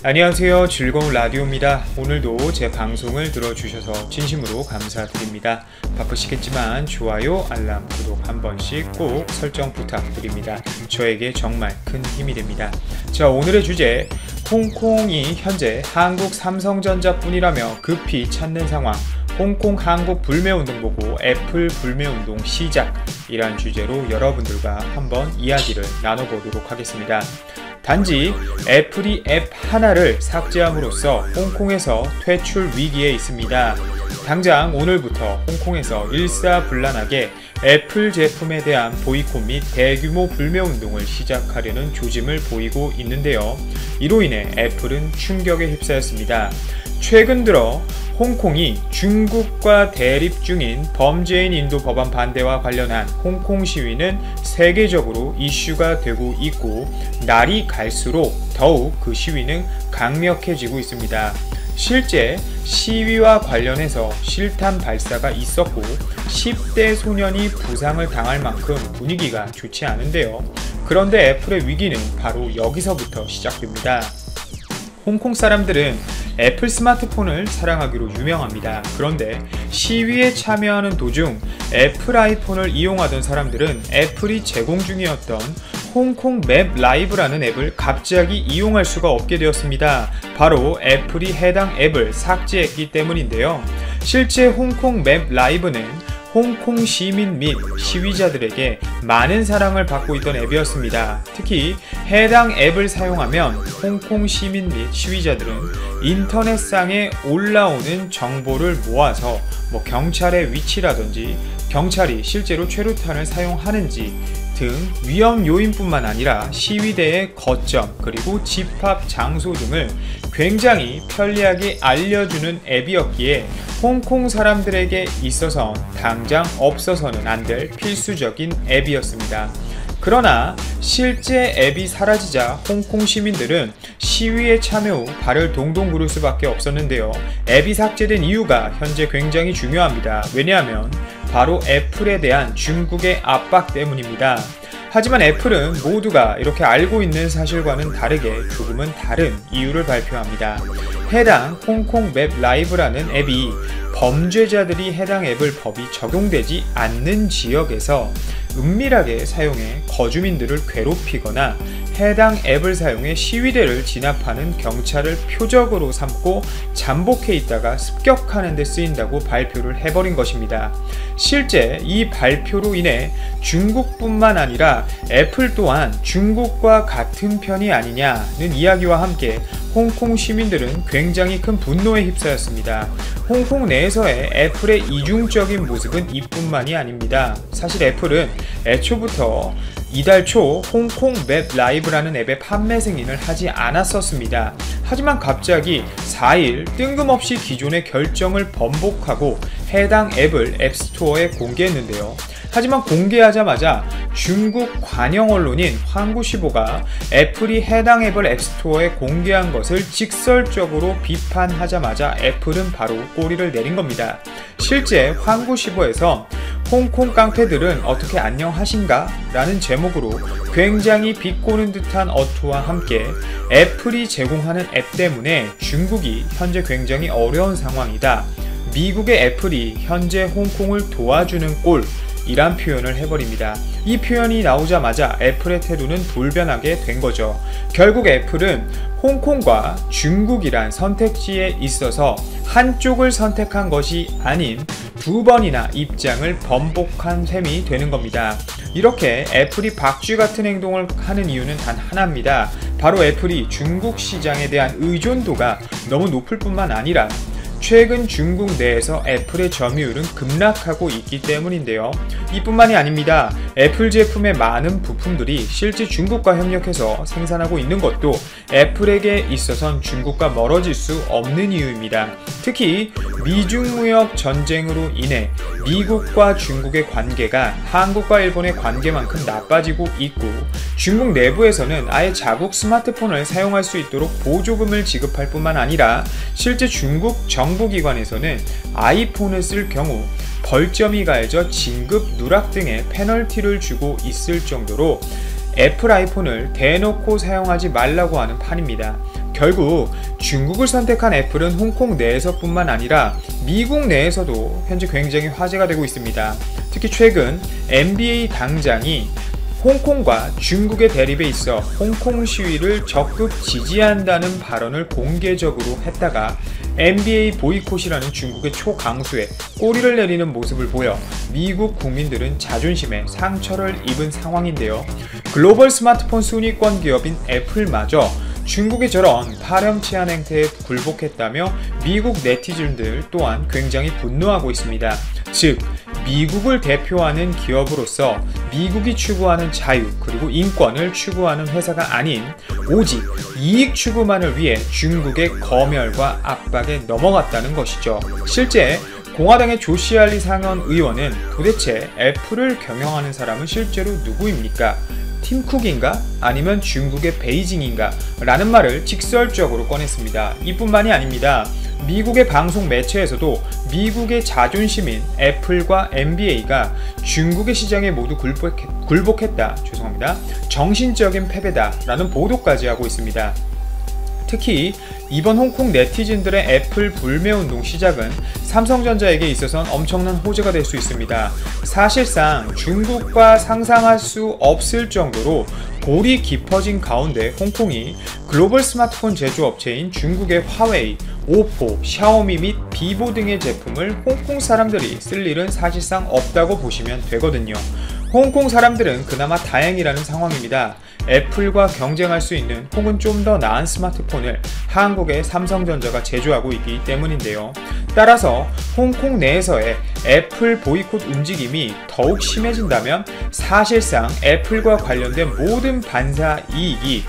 안녕하세요. 즐거운 라디오입니다. 오늘도 제 방송을 들어주셔서 진심으로 감사드립니다. 바쁘시겠지만 좋아요, 알람, 구독 한 번씩 꼭 설정 부탁드립니다. 저에게 정말 큰 힘이 됩니다. 자, 오늘의 주제, 홍콩이 현재 한국 삼성전자 뿐이라며 급히 찾는 상황, 홍콩 한국 불매운동 보고 애플 불매운동 시작이란 주제로 여러분들과 한번 이야기를 나눠보도록 하겠습니다. 단지 애플이 앱 하나를 삭제함으로써 홍콩에서 퇴출 위기에 있습니다. 당장 오늘부터 홍콩에서 일사불란하게 애플 제품에 대한 보이콧 및 대규모 불매운동을 시작하려는 조짐을 보이고 있는데요. 이로 인해 애플은 충격에 휩싸였습니다. 최근 들어 홍콩이 중국과 대립 중인 범죄인 인도 법안 반대와 관련한 홍콩 시위는 세계적으로 이슈가 되고 있고, 날이 갈수록 더욱 그 시위는 강력해지고 있습니다. 실제 시위와 관련해서 실탄 발사가 있었고 10대 소년이 부상을 당할 만큼 분위기가 좋지 않은데요. 그런데 애플의 위기는 바로 여기서부터 시작됩니다. 홍콩 사람들은 애플 스마트폰을 사랑하기로 유명합니다. 그런데 시위에 참여하는 도중 애플 아이폰을 이용하던 사람들은 애플이 제공 중이었던 홍콩 맵 라이브라는 앱을 갑자기 이용할 수가 없게 되었습니다. 바로 애플이 해당 앱을 삭제했기 때문인데요. 실제 홍콩 맵 라이브는 홍콩 시민 및 시위자들에게 많은 사랑을 받고 있던 앱이었습니다. 특히 해당 앱을 사용하면 홍콩 시민 및 시위자들은 인터넷상에 올라오는 정보를 모아서 경찰의 위치라든지 경찰이 실제로 최루탄을 사용하는지 등 위험 요인뿐만 아니라 시위대의 거점 그리고 집합 장소 등을 굉장히 편리하게 알려주는 앱이었기에 홍콩 사람들에게 있어서 당장 없어서는 안 될 필수적인 앱이었습니다. 그러나 실제 앱이 사라지자 홍콩 시민들은 시위에 참여 후 발을 동동 구를 수밖에 없었는데요. 앱이 삭제된 이유가 현재 굉장히 중요합니다. 왜냐하면 바로 애플에 대한 중국의 압박 때문입니다. 하지만 애플은 모두가 이렇게 알고 있는 사실과는 다르게 조금은 다른 이유를 발표합니다. 해당 홍콩 맵 라이브라는 앱이 범죄자들이 해당 앱을 법이 적용되지 않는 지역에서 은밀하게 사용해 거주민들을 괴롭히거나 해당 앱을 사용해 시위대를 진압하는 경찰을 표적으로 삼고 잠복해 있다가 습격하는 데 쓰인다고 발표를 해버린 것입니다. 실제 이 발표로 인해 중국뿐만 아니라 애플 또한 중국과 같은 편이 아니냐는 이야기와 함께 홍콩 시민들은 굉장히 큰 분노에 휩싸였습니다. 홍콩 내에서의 애플의 이중적인 모습은 이뿐만이 아닙니다. 사실 애플은 애초부터 이달 초 홍콩 맵 라이브라는 앱의 판매 승인을 하지 않았었습니다. 하지만 갑자기 4일 뜬금없이 기존의 결정을 번복하고 해당 앱을 앱스토어에 공개했는데요. 하지만 공개하자마자 중국 관영 언론인 황구시보가 애플이 해당 앱을 앱스토어에 공개한 것을 직설적으로 비판하자마자 애플은 바로 꼬리를 내린 겁니다. 실제 황구시보에서 홍콩 깡패들은 어떻게 안녕하신가? 라는 제목으로 굉장히 비꼬는 듯한 어투와 함께 애플이 제공하는 앱 때문에 중국이 현재 굉장히 어려운 상황이다. 미국의 애플이 현재 홍콩을 도와주는 꼴, 이란 표현을 해버립니다. 이 표현이 나오자마자 애플의 태도는 돌변하게 된 거죠. 결국 애플은 홍콩과 중국이란 선택지에 있어서 한쪽을 선택한 것이 아닌 두 번이나 입장을 번복한 셈이 되는 겁니다. 이렇게 애플이 박쥐 같은 행동을 하는 이유는 단 하나입니다. 바로 애플이 중국 시장에 대한 의존도가 너무 높을 뿐만 아니라 최근 중국 내에서 애플의 점유율은 급락하고 있기 때문인데요. 이뿐만이 아닙니다. 애플 제품의 많은 부품들이 실제 중국과 협력해서 생산하고 있는 것도 애플에게 있어선 중국과 멀어질 수 없는 이유입니다. 특히 미중 무역 전쟁으로 인해 미국과 중국의 관계가 한국과 일본의 관계만큼 나빠지고 있고, 중국 내부에서는 아예 자국 스마트폰을 사용할 수 있도록 보조금을 지급할 뿐만 아니라 실제 중국 정부기관에서는 아이폰을 쓸 경우 벌점이 가해져 진급 누락 등의 페널티를 주고 있을 정도로 애플 아이폰을 대놓고 사용하지 말라고 하는 판입니다. 결국 중국을 선택한 애플은 홍콩 내에서뿐만 아니라 미국 내에서도 현재 굉장히 화제가 되고 있습니다. 특히 최근 NBA 당장이 홍콩과 중국의 대립에 있어 홍콩 시위를 적극 지지한다는 발언을 공개적으로 했다가 NBA 보이콧이라는 중국의 초강수에 꼬리를 내리는 모습을 보여 미국 국민들은 자존심에 상처를 입은 상황인데요. 글로벌 스마트폰 순위권 기업인 애플마저 중국의 저런 파렴치한 행태에 굴복했다며 미국 네티즌들 또한 굉장히 분노하고 있습니다. 즉, 미국을 대표하는 기업으로서 미국이 추구하는 자유 그리고 인권을 추구하는 회사가 아닌 오직 이익 추구만을 위해 중국의 검열과 압박에 넘어갔다는 것이죠. 실제 공화당의 조시알리 상원 의원은 도대체 애플을 경영하는 사람은 실제로 누구입니까? 팀 쿡인가? 아니면 중국의 베이징인가? 라는 말을 직설적으로 꺼냈습니다. 이뿐만이 아닙니다. 미국의 방송 매체에서도 미국의 자존심인 애플과 NBA가 중국의 시장에 모두 굴복했다. 정신적인 패배다. 라는 보도까지 하고 있습니다. 특히 이번 홍콩 네티즌들의 애플 불매운동 시작은 삼성전자에게 있어서는 엄청난 호재가 될 수 있습니다. 사실상 중국과 상상할 수 없을 정도로 골이 깊어진 가운데 홍콩이 글로벌 스마트폰 제조업체인 중국의 화웨이, 오포, 샤오미 및 비보 등의 제품을 홍콩 사람들이 쓸 일은 사실상 없다고 보시면 되거든요. 홍콩 사람들은 그나마 다행이라는 상황입니다. 애플과 경쟁할 수 있는 혹은 좀 더 나은 스마트폰을 한국의 삼성전자가 제조하고 있기 때문인데요. 따라서 홍콩 내에서의 애플 보이콧 움직임이 더욱 심해진다면 사실상 애플과 관련된 모든 반사 이익이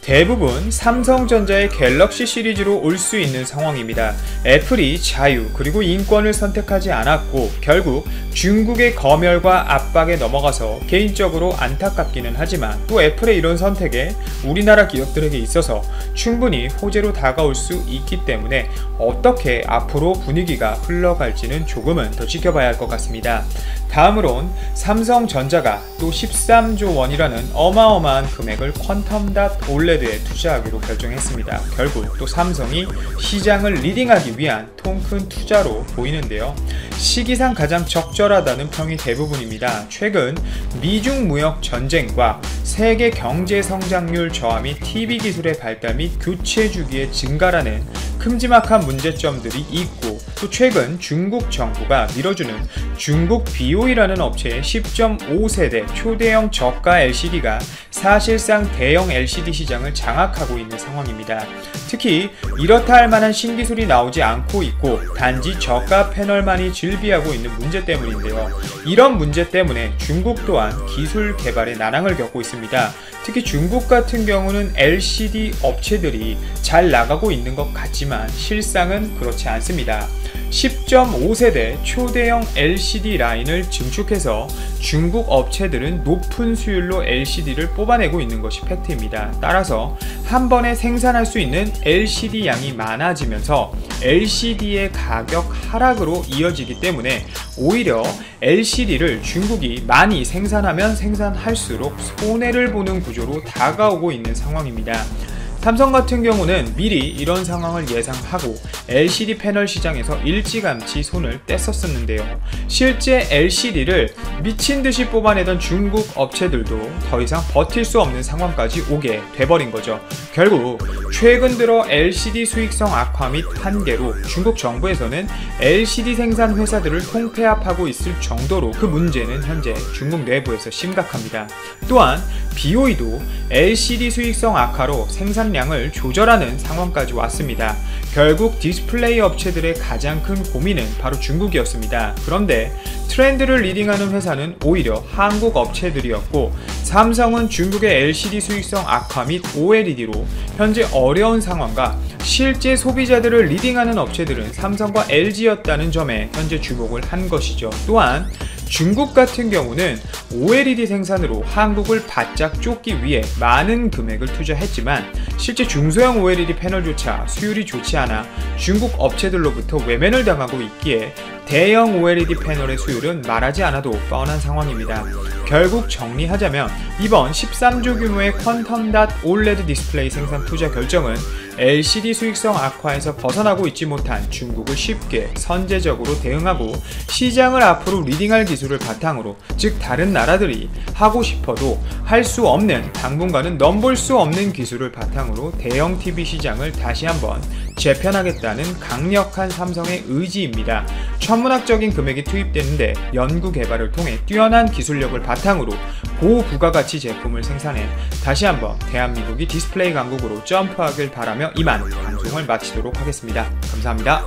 대부분 삼성전자의 갤럭시 시리즈로 올 수 있는 상황입니다. 애플이 자유 그리고 인권을 선택하지 않았고 결국 중국의 검열과 압박에 넘어가서 개인적으로 안타깝기는 하지만 또 애플의 이런 선택에 우리나라 기업들에게 있어서 충분히 호재로 다가올 수 있기 때문에 어떻게 앞으로 분위기가 흘러갈지는 조금은 더 지켜봐야 할 것 같습니다. 다음으론 삼성전자가 또 13조 원이라는 어마어마한 금액을 퀀텀 올레드에 투자하기로 결정했습니다. 결국 또 삼성이 시장을 리딩하기 위한 통 큰 투자로 보이는데요. 시기상 가장 적절하다는 평이 대부분입니다. 최근 미중 무역 전쟁과 세계 경제 성장률 저하 및 TV 기술의 발달 및 교체 주기의 증가라는 큼지막한 문제점들이 있고 또 최근 중국 정부가 밀어주는 중국 BOE라는 업체의 10.5세대 초대형 저가 LCD가 사실상 대형 LCD 시장을 장악하고 있는 상황입니다. 특히 이렇다 할 만한 신기술이 나오지 않고 있고 단지 저가 패널만이 즐비하고 있는 문제 때문인데요. 이런 문제 때문에 중국 또한 기술 개발에 난항을 겪고 있습니다. 특히 중국 같은 경우는 LCD 업체들이 잘 나가고 있는 것 같지만 실상은 그렇지 않습니다. 10.5세대 초대형 LCD 라인을 증축해서 중국 업체들은 높은 수율로 LCD를 뽑아내고 있는 것이 팩트입니다. 따라서 한 번에 생산할 수 있는 LCD 양이 많아지면서 LCD의 가격 하락으로 이어지기 때문에 오히려 LCD를 중국이 많이 생산하면 생산할수록 손해를 보는 구조로 다가오고 있는 상황입니다. 삼성 같은 경우는 미리 이런 상황을 예상하고 LCD 패널 시장에서 일찌감치 손을 뗐었었는데요. 실제 LCD를 미친듯이 뽑아내던 중국 업체들도 더 이상 버틸 수 없는 상황까지 오게 돼버린 거죠. 결국 최근 들어 LCD 수익성 악화 및 한계로 중국 정부에서는 LCD 생산 회사들을 통폐합하고 있을 정도로 그 문제는 현재 중국 내부에서 심각합니다. 또한 BOE도 LCD 수익성 악화로 생산량을 조절하는 상황까지 왔습니다. 결국 디스플레이 업체들의 가장 큰 고민은 바로 중국이었습니다. 그런데 트렌드를 리딩하는 회사는 오히려 한국 업체들이었고 삼성은 중국의 LCD 수익성 악화 및 OLED로 현재 어려운 상황과 실제 소비자들을 리딩하는 업체들은 삼성과 LG였다는 점에 현재 주목을 한 것이죠. 또한 중국 같은 경우는 OLED 생산으로 한국을 바짝 쫓기 위해 많은 금액을 투자했지만 실제 중소형 OLED 패널조차 수율이 좋지 않아 중국 업체들로부터 외면을 당하고 있기에 대형 OLED 패널의 수율은 말하지 않아도 뻔한 상황입니다. 결국 정리하자면 이번 13조 규모의 퀀텀.닷 OLED 디스플레이 생산 투자 결정은 LCD 수익성 악화에서 벗어나고 있지 못한 중국을 쉽게 선제적으로 대응하고 시장을 앞으로 리딩할 기술을 바탕으로, 즉 다른 나라들이 하고 싶어도 할 수 없는, 당분간은 넘볼 수 없는 기술을 바탕으로 대형 TV 시장을 다시 한번 재편하겠다는 강력한 삼성의 의지입니다. 천문학적인 금액이 투입되는데 연구 개발을 통해 뛰어난 기술력을 바탕으로 고부가가치 제품을 생산해 다시 한번 대한민국이 디스플레이 강국으로 점프하길 바라며 이만 방송을 마치도록 하겠습니다. 감사합니다.